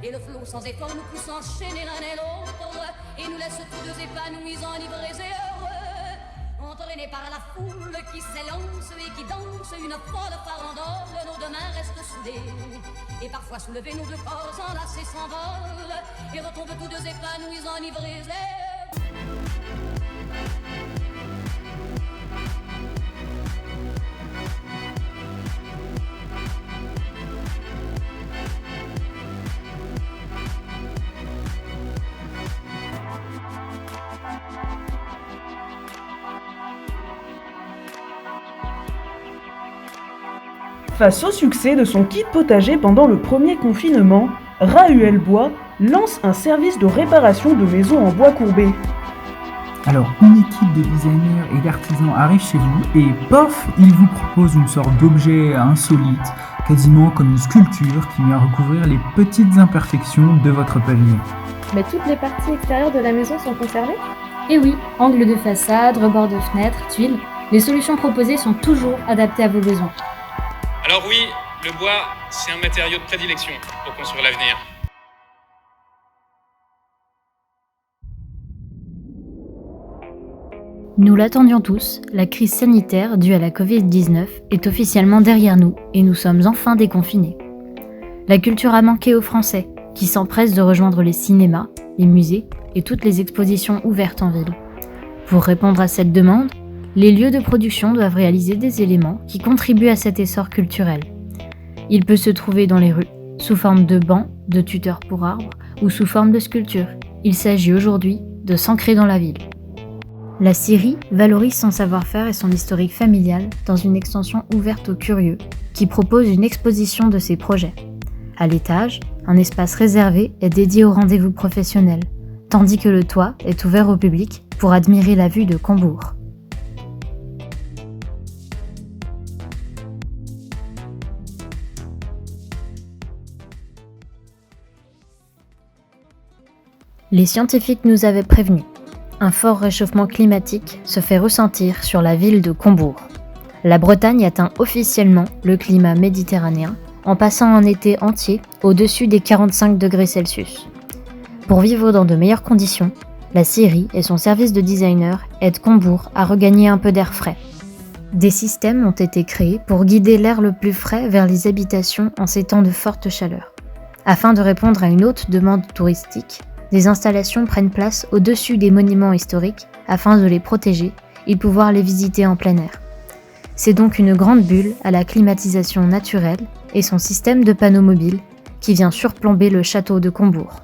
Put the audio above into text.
Et le flot sans effort nous pousse enchaîner l'un et l'autre et nous laisse tous deux épanouis, enivrés et heureux, entraînés par la foule qui s'élance et qui danse une folle farandole. Nos deux mains restent soudées et parfois soulevés, nos deux corps enlacés s'envolent et retombent tous deux épanouis, enivrés et heureux. Face au succès de son kit potager pendant le premier confinement, Rahuel Bois lance un service de réparation de maisons en bois courbé. Alors, une équipe de designers et d'artisans arrive chez vous et pof, ils vous proposent une sorte d'objet insolite, quasiment comme une sculpture qui vient recouvrir les petites imperfections de votre pavillon. Mais toutes les parties extérieures de la maison sont conservées ? Et oui, angle de façade, rebord de fenêtre, tuiles, les solutions proposées sont toujours adaptées à vos besoins. Alors oui, le bois, c'est un matériau de prédilection pour construire l'avenir. Nous l'attendions tous, la crise sanitaire due à la Covid-19 est officiellement derrière nous et nous sommes enfin déconfinés. La culture a manqué aux Français, qui s'empressent de rejoindre les cinémas, les musées et toutes les expositions ouvertes en ville. Pour répondre à cette demande, les lieux de production doivent réaliser des éléments qui contribuent à cet essor culturel. Il peut se trouver dans les rues, sous forme de bancs, de tuteurs pour arbres ou sous forme de sculptures. Il s'agit aujourd'hui de s'ancrer dans la ville. La scierie valorise son savoir-faire et son historique familial dans une extension ouverte aux curieux qui propose une exposition de ses projets. À l'étage, un espace réservé est dédié aux rendez-vous professionnels, tandis que le toit est ouvert au public pour admirer la vue de Combourg. Les scientifiques nous avaient prévenus. Un fort réchauffement climatique se fait ressentir sur la ville de Combourg. La Bretagne atteint officiellement le climat méditerranéen en passant un été entier au-dessus des 45 degrés Celsius. Pour vivre dans de meilleures conditions, la scierie et son service de designer aident Combourg à regagner un peu d'air frais. Des systèmes ont été créés pour guider l'air le plus frais vers les habitations en ces temps de forte chaleur. Afin de répondre à une haute demande touristique, des installations prennent place au-dessus des monuments historiques afin de les protéger et pouvoir les visiter en plein air. C'est donc une grande bulle à la climatisation naturelle et son système de panneaux mobiles qui vient surplomber le château de Combourg.